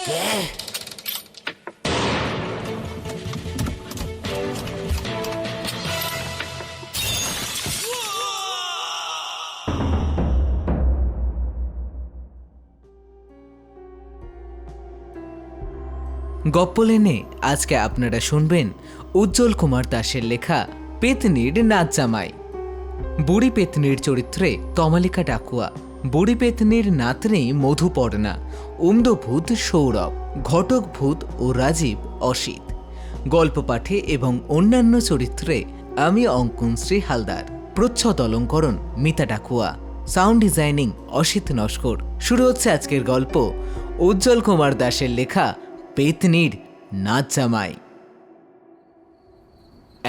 কে? গপ্পলেনে আজকে আপনারা শুনবেন উজ্জ্বল কুমার দাসের লেখা পেতনির নাচ জামাই। বুড়ি পেতনির চরিত্রে তমালিকা ডাকুয়া, বুড়ি পেতনির নাতনি মধুপর্ণা, উমদভূত সৌরভ, ঘটক ভূত ও রাজীব অসিত। গল্প পাঠে এবং অন্যান্য চরিত্রে আমি অঙ্কনশ্রী হালদার, প্রচ্ছদ অলঙ্করণ মিতা ডাকুয়া, সাউন্ড ডিজাইনিং অসিত নস্কর। শুরু হচ্ছে আজকের গল্প উজ্জ্বল কুমার দাসের লেখা পেতনির নাচ জামাই।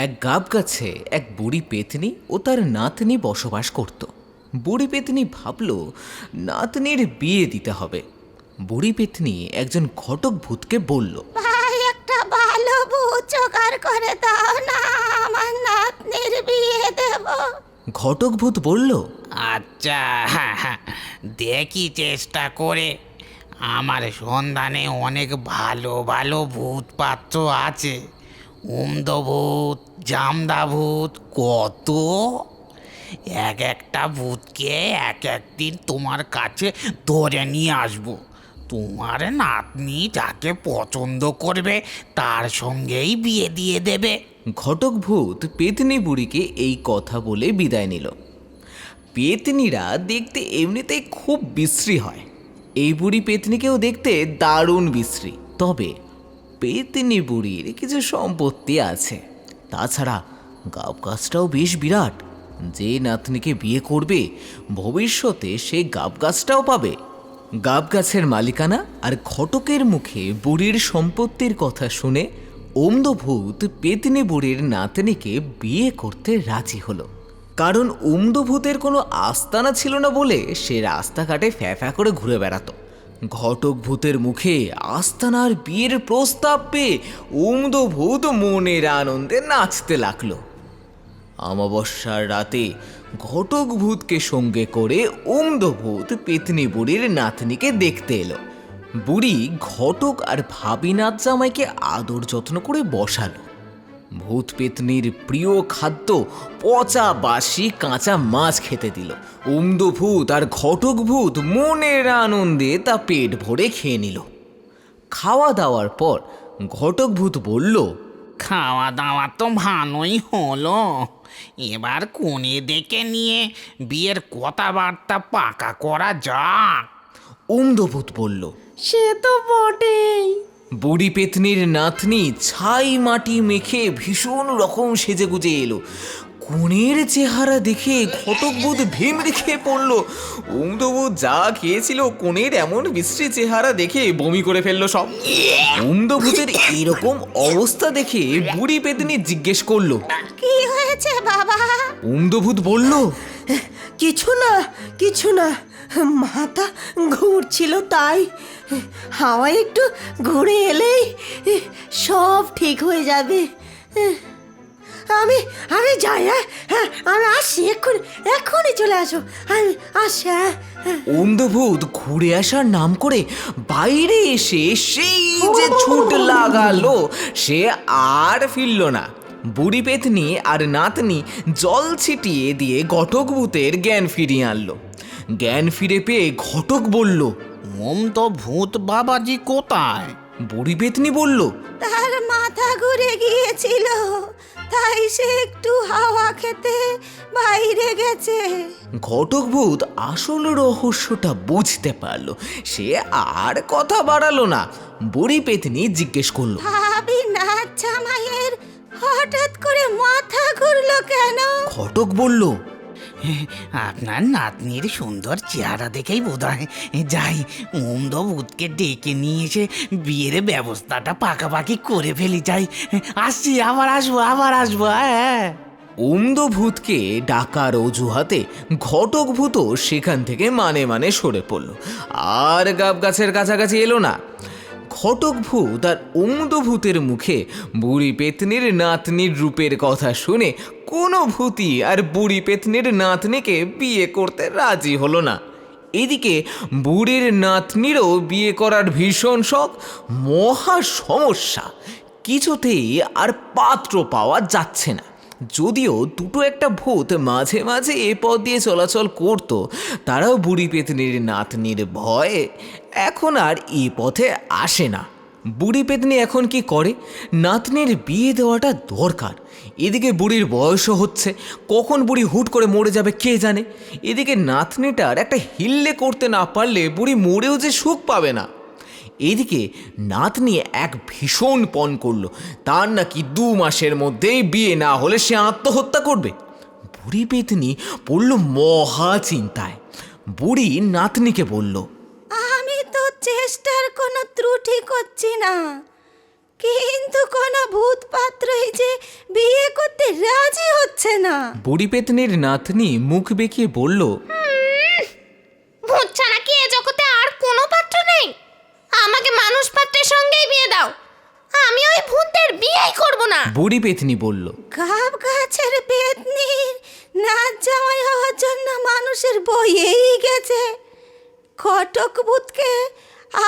এক গাব গাছে এক বুড়ি পেতনি ও তার নাতনি বসবাস করত। বুড়ি পেতনি ভাবল নাতনির বিয়ে দিতে হবে। বুড়ি পেতনি একজন ঘটক ভূতকে বলল, ভাই, একটা ভালো ভূত জোগাড় করে দাও না, আমার নাতনির বিয়ে দেব। ঘটক ভূত বলল, আচ্ছা, দেখি চেষ্টা করে। আমার সন্ধানে অনেক ভালো ভালো ভূত পাত্র আছে। উমদভূত, জামদা ভূত, কত এক একটা ভূতকে এক একদিন তোমার কাছে ধরে নিয়ে আসবো। তোমার নাতনি যাকে পছন্দ করবে তার সঙ্গেই বিয়ে দিয়ে দেবে। ঘটক ভূত পেতনি বুড়িকে এই কথা বলে বিদায় নিল। পেতনিরা দেখতে এমনিতেই খুব বিশ্রী হয়, এই বুড়ি পেতনিকেও দেখতে দারুণ বিশ্রী। তবে পেতনি বুড়ির কিছু সম্পত্তি আছে, তাছাড়া গাব গাছটাও বেশ বিরাট। যে নাতনিকে বিয়ে করবে ভবিষ্যতে সে গাব গাছটাও পাবে। গাব গাছের মালিকানা আর ঘটকের মুখে বুড়ির সম্পত্তির কথা শুনে ওমদভূত পেতনি বুড়ির নাতনিকে বিয়ে করতে রাজি হলো। কারণ উমদভূতের কোনো আস্তানা ছিল না বলে সে রাস্তাঘাটে ফ্যাফ্যা করে ঘুরে বেড়াতো। ঘটক ভূতের মুখে আস্তানার বিয়ের প্রস্তাব পেয়ে উমদভূত মনের আনন্দে নাচতে লাগলো। অমাবস্যার রাতে ঘটক ভূতকে সঙ্গে করে উমদভূত পেতনি বুড়ির নাতনিকে দেখতে এলো। বুড়ি ঘটক আর ভাবি নাচ জামাইকে আদর যত্ন করে বসালো। ভূত পেতনির প্রিয় খাদ্য পচা বাসি কাঁচা মাছ খেতে দিল। উমদভূত আর ঘটক ভূত মনের আনন্দে তা পেট ভরে খেয়ে নিল। খাওয়া দাওয়ার পর ঘটক ভূত বলল, খাওয়া দাওয়া তো ভালোই হলো, এবার কোণে ডেকে নিয়ে বিয়ের কথাবার্তা পাকা করা যাক। উমদভূত বলল, সে তো বটেই। বুড়ি পেতনির নাতনি ছাই মাটি মেখে ভীষণ রকম সেজে গুজে এলো। কনের চেহারা দেখে ঘটকভূত ভেমড়ে খেয়ে পড়ল। উমদভূত যা খেয়েছিল কনের এমন বিশ্রী চেহারা দেখে বমি করে ফেললো সব। উমদভূতের এরকম অবস্থা দেখে বুড়ি পেতনি জিজ্ঞেস করলো, কি হয়েছে বাবা? উমদভূত বলল, কিছু না, কিছু না, মাথা ঘুরছিল তাই। হাওয়া একটু ঘুরে এলেই সব ঠিক হয়ে যাবে। আমি আমি যাই, হ্যাঁ, আমি আসছি, এক্ষুনি চলে আসো, আমি আসছি। উমদভূত ঘুরে আসার নাম করে বাইরে এসে সেই যে ছুট লাগালো, সে আর ফিরল না। বুড়ি পেতনি আর নাতনি জল ছিটিয়ে দিয়ে ঘটকভূতের জ্ঞান ফিরিয়ে আনলো। জ্ঞান ফিরে পেয়ে ঘটক বলল, উমদভূত বাবাজি কোথায়? বুড়ি পেতনি বলল, তার মাথা ঘুরে গিয়েছিল, তাই সে একটু হাওয়া খেতে বাইরে গেছে। ঘটকভূত আসল রহস্যটা বুঝতে পারলো, সে আর কথা বাড়ালো না। বুড়ি পেতনি জিজ্ঞেস করলো, ভাবি নাচ জামাইয়ের হঠাৎ করে মাথা ঘুরলো কেন? ঘটক বলল, আপনার নাতনির সুন্দর চেহারা দেখেই বোধ হয়। যাই, উমদভূতকে ডেকে নিয়ে এসে বিয়ের ব্যবস্থাটা পাকাপাকি করে ফেলি। যাই, আসছি, আবার আসবো। হ্যাঁ। উমদভূতকে ডাকার অজুহাতে ঘটকভূতও সেখান থেকে মানে সরে পড়ল, আর গাব গাছের কাছাকাছি এলো না। ঘটকভূত আর উমদভূতের মুখে বুড়ি পেতনির নাতনির রূপের কথা শুনে কোনো ভূতই আর বুড়ি পেতনির নাতনিকে বিয়ে করতে রাজি হলো না। এদিকে বুড়ির নাতনিরও বিয়ে করার ভীষণ শখ। মহা সমস্যা, কিছুতেই আর পাত্র পাওয়া যাচ্ছে না। যদিও দুটো একটা ভূত মাঝে মাঝে এ পথ দিয়ে চলাচল করত, তারাও বুড়ি পেতনির নাতনির ভয়ে এখন আর এ পথে আসে না। বুড়ি পেতনি এখন কি করে? নাতনির বিয়ে দেওয়াটা দরকার। এদিকে বুড়ির বয়সও হচ্ছে, কখন বুড়ি হুট করে মরে যাবে কে জানে। এদিকে নাতনিটার একটা হিল্লে করতে না পারলে বুড়ি মরেও যে সুখ পাবে না। এদিকে নাতনি এক ভীষণ পণ করলো, তার নাকি 2 মাসের মধ্যেই বিয়ে না হলে সে আত্মহত্যা করবে। বুড়ি পেতনি পড়ল মহা চিন্তায়। বুড়ি নাতনিকে বলল, আমি তো চেষ্টার কোনো ত্রুটি করছি না, কিন্তু কোনো ভূত পাত্রই যে বিয়ে করতে রাজি হচ্ছে না। বুড়ি পেতনির নাতনি মুখ বেঁকিয়ে বলল, ভূত ছাড়া কি এ জগতে আর কোনো পাত্র নেই? আমাকে মানুষ পাত্রের সঙ্গেই বিয়ে দাও, আমি ওই ভূতের বিয়েই করব না। বুড়ি পেতনি বলল, গাব গাছের পেতনির নাচ জামাই হওয়ার জন্য মানুষের বইয়েই গেছে। কটক ভূতকে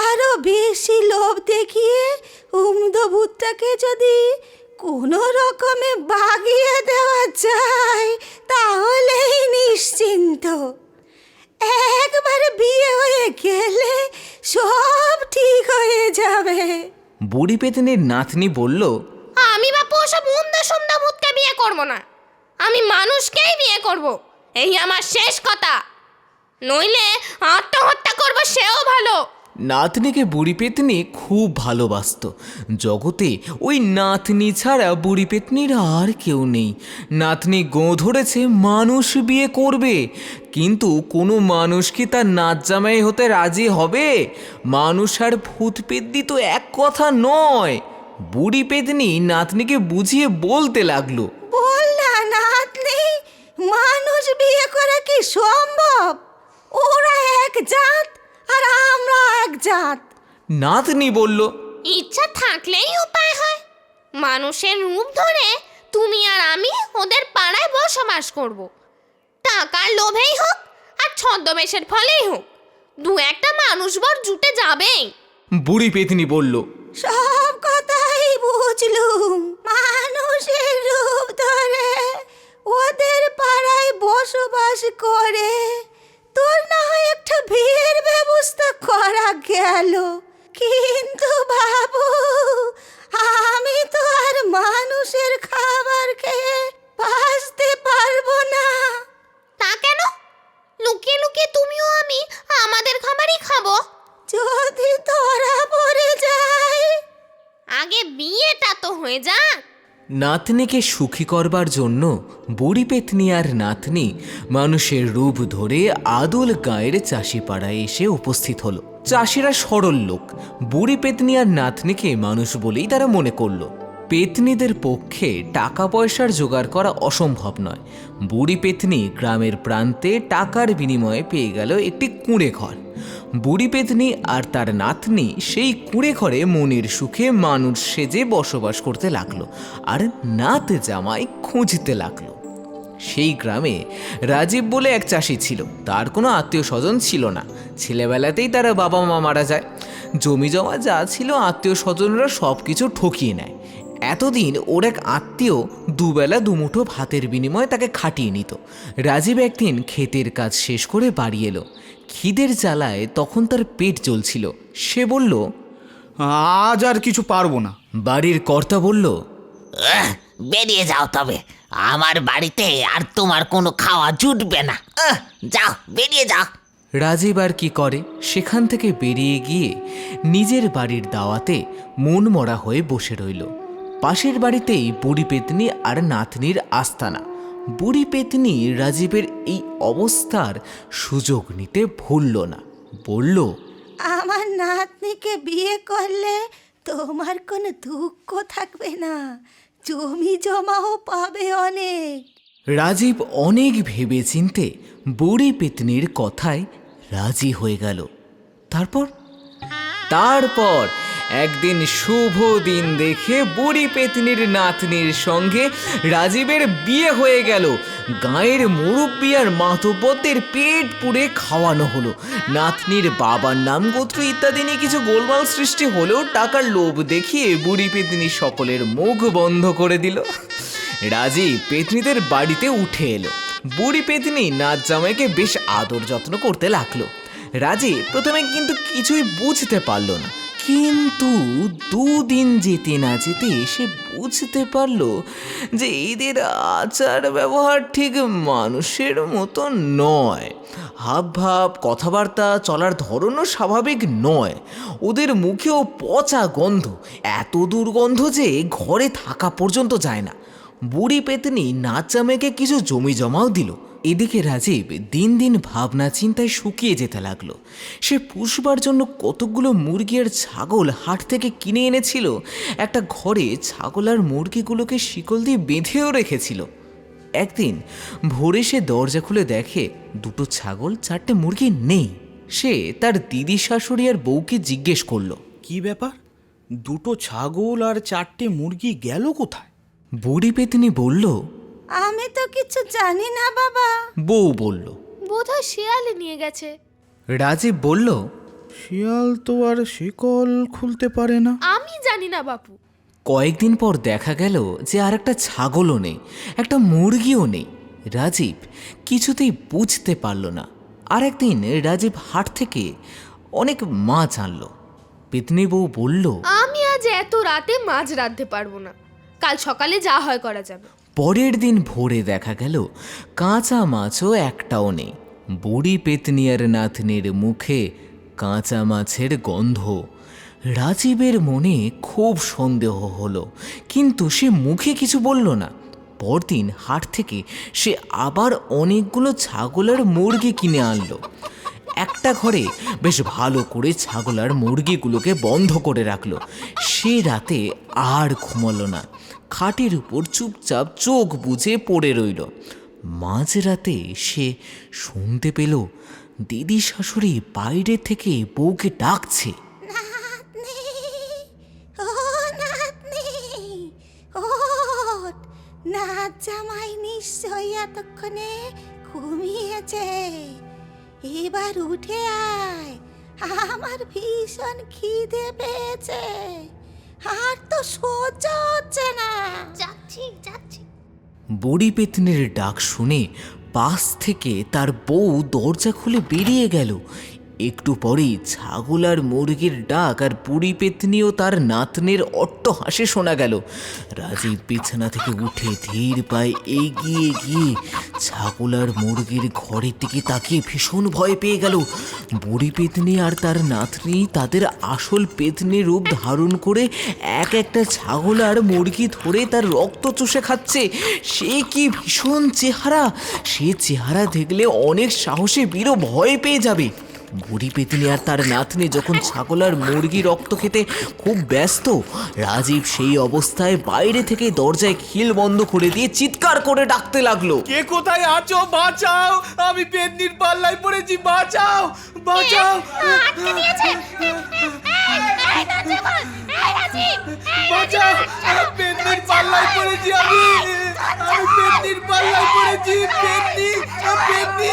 আরো বেশি লোভ দেখিয়ে উমদ ভূতটাকে যদি কোনো রকমে বাগিয়ে দেওয়া যায় তাহলেই নিশ্চিন্ত। একবার বিয়ে হয়ে গেলে সব ঠিক হয়ে যাবে। বুড়ি পেতনির নাতনি বলল, আমি বাপু ওসব উন্দা সুন্দা ভূতকে বিয়ে করব না, আমি মানুষকেই বিয়ে করব, এই আমার শেষ কথা। নইলে আত্মহত্যা করব, সেও ভালো। নাতনিকে বুড়ি পেতনি খুব ভালোবাসত। জগতে ওই নাতনি ছাড়া বুড়ি পেতনির আর কেউ নেই। নাতনি গোঁ ধরেছে মানুষ বিয়ে করবে, কিন্তু কোনো মানুষ কি তার নাচ জামাই হতে রাজি হবে? মানুষ আর ভূত পেতনি তো এক কথা নয়। বুড়ি পেতনি নাতনিকে বুঝিয়ে বলতে লাগলো, বল না নাতনি, মানুষ বিয়ে করা কি সম্ভব? ওরা এক জাত আর আমরা এক জাত। নাতনি বলল, ইচ্ছা থাকলেই উপায় হয়। মানুষের রূপ ধরে তুমি আর আমি ওদের পাড়ায় বসবাস করব। টাকার লোভেই হোক আর ছদ্মবেশের ফলেই হোক, 2-1টা মানুষ বর জুটে যাবেই। বুড়ি পেতনি বলল, সব কথাই বুঝলুম, মানুষের রূপ ধরে ওদের পাড়ায় বসবাস করে তোর না হয় একটা বিয়ের ব্যবস্থা করা গেল, কিন্তু বাবু আমি তো আর মানুষের খাবার খেয়ে বাঁচতে পারবো না। তা কেন? লুকিয়ে লুকিয়ে তুমিও আমি আমাদের খাবারই খাবো। যদি ধরা পড়ে যায়? আগে বিয়েটা তো হয়ে যাক। নাতনিকে সুখী করবার জন্য বুড়ি পেতনি আর নাতনি মানুষের রূপ ধরে আদল গাঁয়ের চাষিপাড়ায় এসে উপস্থিত হলো। চাষিরা সরল লোক, বুড়ি পেতনি আর নাতনিকে মানুষ বলেই তারা মনে করলো। পেতনিদের পক্ষে টাকা পয়সার জোগাড় করা অসম্ভব নয়। বুড়ি পেতনি গ্রামের প্রান্তে টাকার বিনিময়ে পেয়ে গেল একটি কুঁড়ে ঘর। বুড়ি পেতনি আর তার নাতনি সেই কুঁড়ে ঘরে মনের সুখে মানুষ সেজে বসবাস করতে লাগলো আর নাত জামাই খুঁজতে লাগলো। সেই গ্রামে রাজীব বলে এক চাষি ছিল। তার কোনো আত্মীয় স্বজন ছিল না। ছেলেবেলাতেই তার বাবা মা মারা যায়। জমি জমা যা ছিল আত্মীয় স্বজনরা সব কিছু ঠকিয়ে নেয়। এতদিন ওর এক আত্মীয় দুবেলা দুমুঠো ভাতের বিনিময়ে তাকে খাটিয়ে নিত। রাজীব একদিন ক্ষেতের কাজ শেষ করে বাড়ি এলো। খিদের জ্বালায় তখন তার পেট জ্বলছিল। সে বলল, আজ আর কিছু পারবো না। বাড়ির কর্তা বলল, বেরিয়ে যাও, তবে আমার বাড়িতে আর তোমার কোনো খাওয়া জুটবে না। যাও, বেরিয়ে যাও। রাজীব আর কি করে, সেখান থেকে বেরিয়ে গিয়ে নিজের বাড়ির দাওয়াতে মন মরা হয়ে বসে রইল। পাশের বাড়িতেই বুড়ি পেতনি আর নাতনির আস্তানা। বুড়ি পেতনি রাজীবের এই অবস্থার সুযোগ নিতে ভুলল না। বলল, আমার নাতনিকে বিয়ে করলে তোমার কোনো দুঃখ থাকবে না, জমি জমাও পাবে অনেক। রাজীব অনেক ভেবেচিন্তে বুড়ি পেতনির কথায় রাজি হয়ে গেল। তারপর একদিন শুভ দিন দেখে বুড়ি পেতনির নাতনির সঙ্গে রাজীবের বিয়ে হয়ে গেল। গাঁয়ের মুরব্বি আর মাতব্বরদের পেট পুড়ে খাওয়ানো হলো। নাতনির বাবার নাম গোত্র ইত্যাদি নিয়ে কিছু গোলমাল সৃষ্টি হলেও টাকার লোভ দেখিয়ে বুড়ি পেতনি সকলের মুখ বন্ধ করে দিল। রাজীব পেতনিদের বাড়িতে উঠে এলো। বুড়ি পেতনি নাচ জামাইকে বেশ আদর যত্ন করতে লাগলো। রাজীব প্রথমে কিন্তু কিছুই বুঝতে পারলো না, কিন্তু দুদিন যেতে না যেতে সে বুঝতে পারলো যে এদের আচার ব্যবহার ঠিক মানুষের মতো নয়। হাবভাব, কথাবার্তা, চলার ধরনও স্বাভাবিক নয়। ওদের মুখেও পচা গন্ধ, এত দুর্গন্ধ যে ঘরে থাকা পর্যন্ত যায় না। বুড়ি পেতনি নাচ জামাইকে কিছু জমি জমাও দিল। এদিকে রাজীব দিন দিন ভাবনা চিন্তায় শুকিয়ে যেতে লাগলো। সে পুষবার জন্য কতগুলো মুরগি আর ছাগল হাট থেকে কিনে এনেছিল। একটা ঘরে ছাগল আর মুরগিগুলোকে শিকল দিয়ে বেঁধেও রেখেছিল। একদিন ভোরে সে দরজা খুলে দেখে দুটো ছাগল, চারটে মুরগি নেই। সে তার দিদি শাশুড়ি আর বউকে জিজ্ঞেস করলো, কি ব্যাপার, দুটো ছাগল আর চারটে মুরগি গেল কোথায়? বুড়ি পেতনি বলল, আমি তো কিছু জানি না বাবা। বউ বলল, বোধহয় শিয়ালে নিয়ে গেছে। রাজীব বলল, শিয়াল তো আর শিকল খুলতে পারে না। আমি জানি না বাপু। কয়েকদিন পর দেখা গেল যে আর একটা ছাগলও নেই, একটা মুরগিও নেই। রাজীব কিছুতেই বুঝতে পারল না। আর একদিন রাজীব হাট থেকে অনেক মাছ আনলো। পেতনি বউ বলল, আমি আজ এত রাতে মাছ রাঁধতে পারবো না, কাল সকালে যা হয় করা যাবে। পরের দিন ভোরে দেখা গেল কাঁচা মাছও একটাও নেই। বুড়ি পেতনি আর নাতনির মুখে কাঁচা মাছের গন্ধ। রাজীবের মনে খুব সন্দেহ হলো, কিন্তু সে মুখে কিছু বলল না। পরদিন হাট থেকে সে আবার অনেকগুলো ছাগল আর মুরগি কিনে আনলো। একটা ঘরে বেশ ভালো করে ছাগল আর মুরগিগুলোকে বন্ধ করে রাখলো। সে রাতে আর ঘুমালো না, খাটের উপর চুপচাপ চোখ বুজে পড়ে রইল। মাঝরাতে সে শুনতে পেল দিদি শাশুড়ি বাইরে থেকে বউকে ডাকছে। নাতনি, ও নাতনি, ওঠ, নাচ জামাই নিশ্চয়ই এতক্ষণে ঘুমিয়েছে। এবার উঠে আয়, আমার ভীষণ খিদে পেয়েছে, আর তো সহ্য হচ্ছে না। যাচ্ছি যাচ্ছি। বুড়ি পেতনির ডাক শুনে পাশ থেকে তার বউ দরজা খুলে বেরিয়ে গেল। একটু পরেই ছাগল আর মুরগির ডাক আর বুড়ি পেতনি ও তার নাতনের অট্টহাসি শোনা গেল। রাজীব বিছানা থেকে উঠে ধীর পায়ে এগিয়ে গিয়ে ছাগল আর মুরগির ঘরের দিকে তাকিয়ে ভীষণ ভয় পেয়ে গেল। বুড়ি পেতনি আর তার নাতনি তাদের আসল পেতনি রূপ ধারণ করে এক একটা ছাগল আর মুরগি ধরে তার রক্ত চুষে খাচ্ছে। সে কি ভীষণ চেহারা! সে চেহারা দেখলে অনেক সাহসী বীরও ভয় পেয়ে যাবে। বুড়ি পেতনি আর তার নাতনি যখন ছাগল আর মুরগি রক্ত খেতে খুব ব্যস্ত, রাজীব সেই অবস্থায় বাইরে থেকে দরজায় খিল বন্ধ করে দিয়ে চিৎকার করে ডাকতে লাগলো, কে কোথায় আছো? বাঁচাও, আমি পেতনির পাল্লায় পড়েছি, বাঁচাও, বাঁচাও, আটকে দিয়েছে। বাঁচাও, পেতনির পাল্লায় পড়েছি, আমি পেতনির পাল্লায় পড়েছি, পেতনি, পেতনি,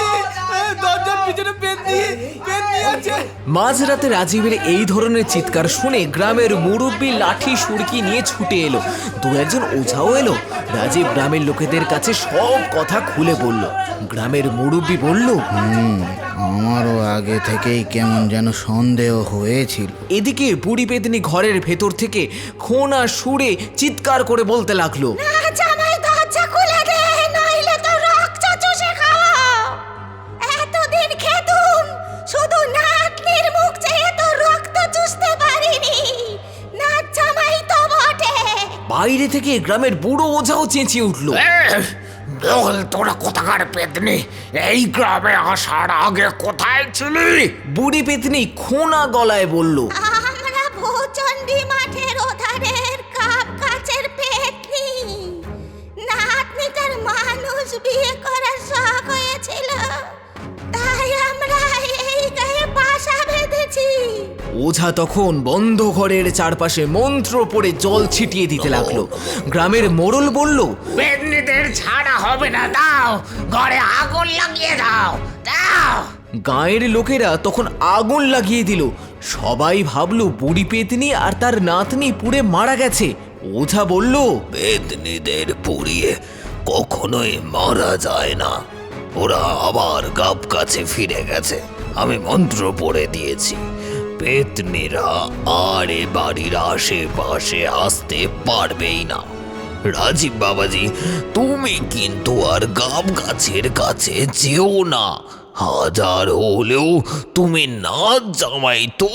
দরজার পিছনে পেতনি, পেতনি আছে। মাঝরাতে রাজীবের এই ধরনের চিৎকার শুনে গ্রামের মুরব্বি লাঠি সুরকি নিয়ে ছুটে এলো। দু একজন ওঝাও এলো। রাজীব গ্রামের লোকেদের কাছে সব কথা খুলে বলল। গ্রামের মুরব্বি বলল, আমারও আগে থেকেই কেমন যেন সন্দেহ হয়েছিল। এদিকে বুড়ি পেতনি ঘরের ভেতর থেকে খোনা সুরে চিৎকার করে বলতে লাগলো, জামাই দরজা খুলে দে, নইলে তো রক্ত চুষে খাওয়া। এতদিন খেতুম, শুধু নাতনির মুখ চেয়ে তো রক্ত চুষতে পারিনি, নাচ জামাই তো বটে। বাইরে থেকে গ্রামের বুড়ো ওঝাও চেঁচিয়ে উঠল, বল তোরা কোথাকার পেতনি, এই গ্রামে আসার আগে কোথায় ছিলি? বুড়ি পেতনি খোনা গলায় বলল, আমরা ভূচণ্ডী মাঠের ওধারের কাপ কাচের পেতনি। নাতনিটার মানুষ বিয়ে করার শখ হয়েছিল, তাই আমরা এই গায়ে বাসা বেঁধেছি। ওঝা তখন বন্ধ ঘরের চারপাশে মন্ত্র পড়ে জল ছিটিয়ে দিতে লাগলো। গ্রামের মোড়ল বলল, পেতনিদের ছাড়া হবে না, দাও ঘরে আগুন লাগিয়ে দাও, দাও। গাঁয়ের লোকেরা তখন আগুন লাগিয়ে দিল। সবাই ভাবলো বুড়ি পেতনি আর তার নাতনি পুড়ে মারা গেছে। ওঝা বলল, পেতনিদের পুড়িয়ে কখনোই মারা যায় না, ওরা আবার গাব কাছে ফিরে গেছে। আমি মন্ত্র পড়ে দিয়েছি, পেতনিরা আর এ বাড়ির আশেপাশে আসতে পারবেই না। রাজীব বাবাজি, তুমি কিন্তু আর গাব গাছের কাছে যেও না, হাজার হলেও তুমি নাচ জামাই তো।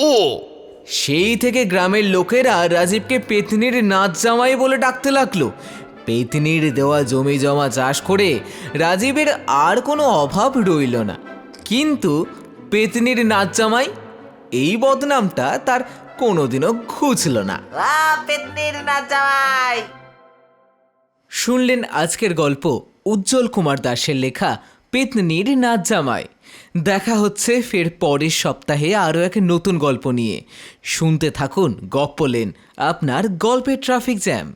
সেই থেকে গ্রামের লোকেরা রাজীবকে পেতনির নাচ জামাই বলে ডাকতে লাগলো। পেতনির দেওয়া জমি জমা চাষ করে রাজীবের আর কোনো অভাব রইল না। কিন্তু পেতনির নাচ জামাই, এই বদনামটা তার কোনোদিনও ঘুচল না। শুনলেন আজকের গল্প উজ্জ্বল কুমার দাসের লেখা পেতনির নাচ জামাই। দেখা হচ্ছে ফের পরের সপ্তাহে আরও এক নতুন গল্প নিয়ে। শুনতে থাকুন গপ্পলেন, আপনার গল্পের ট্রাফিক জ্যাম।